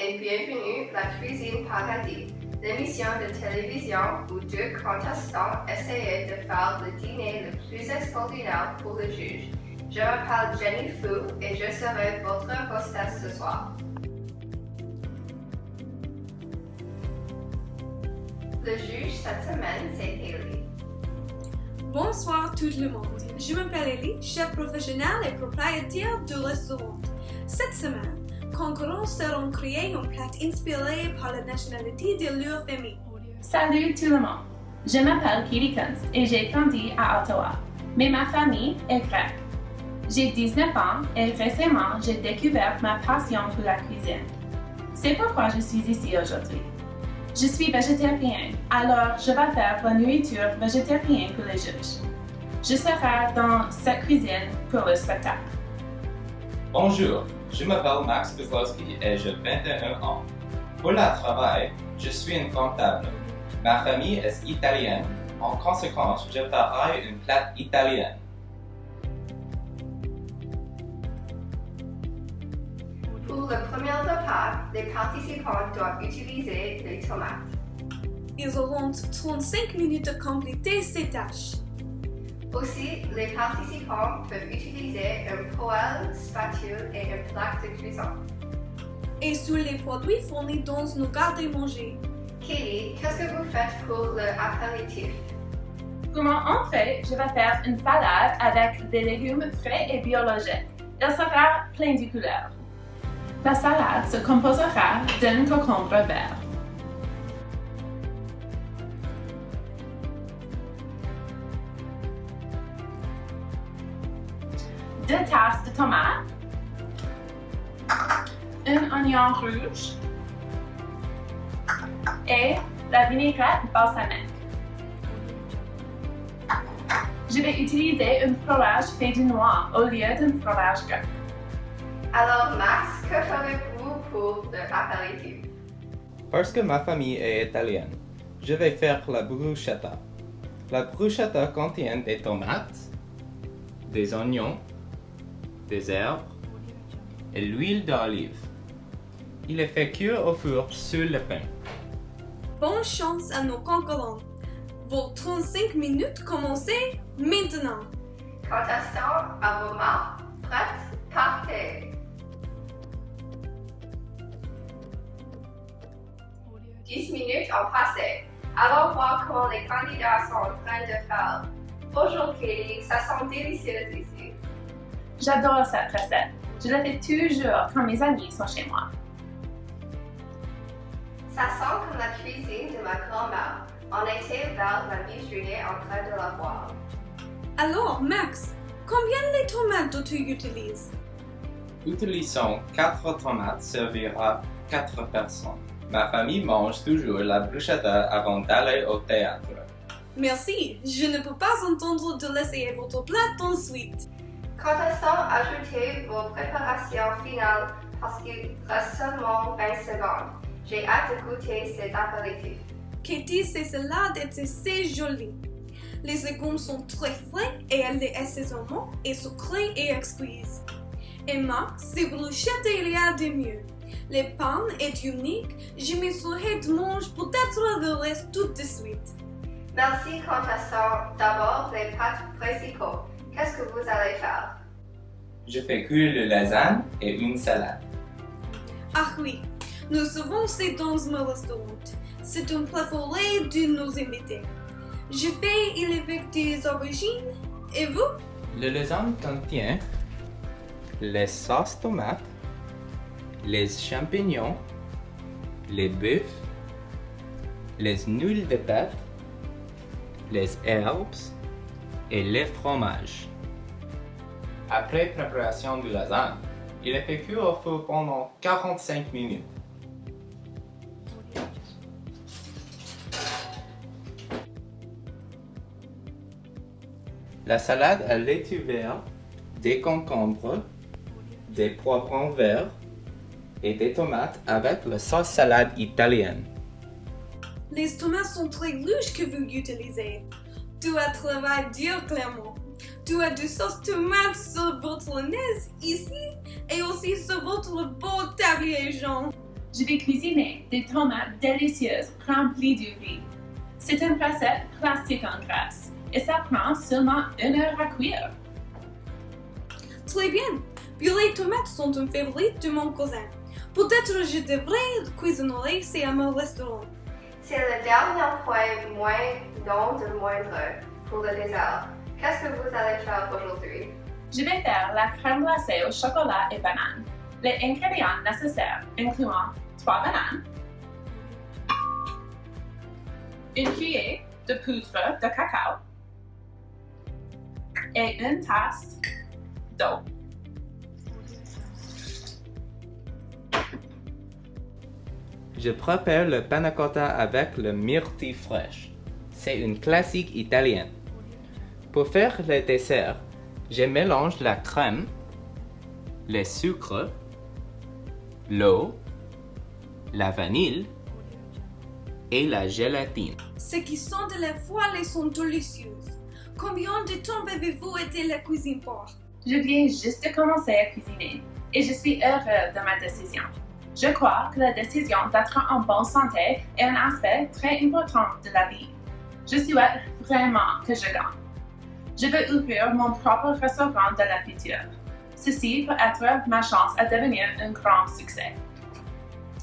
et bienvenue à la Cuisine Paradis, l'émission de télévision où deux contestants essayaient de faire le dîner le plus extraordinaire pour le juge. Je m'appelle Jenny Fu et je serai votre hostesse ce soir. Le juge cette semaine, c'est Haley. Bonsoir tout le monde. Je m'appelle Ellie, chef professionnel et propriétaire du restaurant. Cette semaine, concurrents seront créés un plat inspiré par la nationalité de leur famille. Salut tout le monde. Je m'appelle Katie Kunz et j'ai grandi à Ottawa, mais ma famille est grecque. J'ai 19 ans et récemment j'ai découvert ma passion pour la cuisine. C'est pourquoi je suis ici aujourd'hui. Je suis végétarien, alors je vais faire la nourriture végétarienne pour les juges. Je serai dans cette cuisine pour le spectacle. Bonjour, je m'appelle Max Kozlowski et j'ai 21 ans. Pour le travail, je suis un comptable. Ma famille est italienne, en conséquence, je ferai une plat italienne. Pour le premier repas, les participants doivent utiliser les tomates. Ils auront 35 minutes de compléter ces tâches. Aussi, les participants peuvent utiliser un poêle, spatule et un plaque de cuisson. Et sur les produits fournis dans nos garde-manger. Katie, qu'est-ce que vous faites pour l'apéritif? Pour mon entrée, je vais faire une salade avec des légumes frais et biologiques. Elle sera pleine de couleurs. La salade se composera d'un concombre vert. Deux tasses de tomates, un oignon rouge et la vinaigrette balsamique. Je vais utiliser un fromage fait de noix au lieu d'un fromage grec. Alors Max, que ferez-vous pour l'apéritif? Parce que ma famille est italienne, je vais faire la bruschetta. La bruschetta contient des tomates, des oignons, des herbes et l'huile d'olive. Il est fait cuire au four sur le pain. Bonne chance à nos concurrents. Vos 35 minutes commencent maintenant. Contestants, à vos mains, prêtes, partez! 10 minutes ont passé. Allons voir comment les candidats sont en train de faire. Bonjour Katie, ça sent délicieux ici. J'adore cette recette. Je la fais toujours quand mes amis sont chez moi. Ça sent comme la cuisine de ma grand-mère. On était vers la mi-juillet en train de la voir. Alors, Max, combien de tomates tu utilises? Utilisons 4 tomates servira 4 personnes. Ma famille mange toujours la bruschetta avant d'aller au théâtre. Merci, je ne peux pas entendre de laisser votre plat ensuite. Contestants, ajoutez vos préparations finales parce qu'il reste seulement 20 secondes. J'ai hâte de goûter cet apéritif. Katie, ces salades étaient assez jolies. Les légumes sont très frais et les assaisonnements est sucré et exquis. Et Max, ces bruschettes il y a de mieux. Les pain est unique, je m'assurerai de manger peut-être le reste tout de suite. Merci, contestants. D'abord, les pâtes principaux. Qu'est-ce que vous allez faire? Je fais cuire le lasagne et une salade. Ah oui, nous savons c'est dans mon restaurant. C'est un plat favori de nos invités. Je fais il avec des aubergines. Et vous? Le lasagne contient les sauces tomates, les champignons, les bœufs, les huiles de pâte, les herbes et les fromages. Après préparation du lasagne, il est fait cuire au four pendant 45 minutes. La salade à laitue vert, des concombres, des poivrons verts et des tomates avec la sauce salade italienne. Les tomates sont très rouges que vous utilisez. Tu as travaillé dur clairement. Tu as du sauce tomate sur votre nez ici et aussi sur votre beau tablier jaune. Je vais cuisiner des tomates délicieuses remplies du riz. C'est une recette classique en Grèce et ça prend seulement 1 heure à cuire. Très bien. Purée et tomates sont une favorite de mon cousin. Peut-être je devrais cuisiner ça à mon restaurant. C'est le dernier point non de moindre pour le dessert. Qu'est-ce que vous allez faire aujourd'hui? Je vais faire la crème glacée au chocolat et banane. Les ingrédients nécessaires incluant 3 bananes, une cuillère de poudre de cacao et une tasse d'eau. Je prépare le panna cotta avec le myrtille fraîche. C'est une classique italienne. Pour faire le dessert, je mélange la crème, le sucre, l'eau, la vanille et la gélatine. Ce qui sont de la foie et sont délicieuses. Combien de temps avez-vous été à la cuisine pour? Je viens juste de commencer à cuisiner et je suis heureux de ma décision. Je crois que la décision d'être en bonne santé est un aspect très important de la vie. Je souhaite vraiment que je gagne. Je veux ouvrir mon propre restaurant dans la future. Ceci peut être ma chance à devenir un grand succès.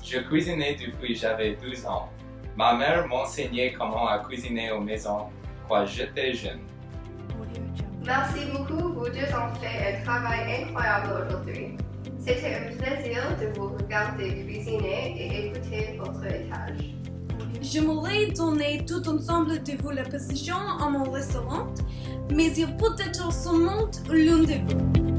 Je cuisinais depuis j'avais 12 ans. Ma mère m'enseignait comment à cuisiner aux maisons quand j'étais jeune. Merci beaucoup, vous deux ont fait un travail incroyable aujourd'hui. C'était un plaisir de vous regarder cuisiner et écouter votre étage. J'aimerais donner tout ensemble de vous la position à mon restaurant, mais il peut être seulement l'un de vous.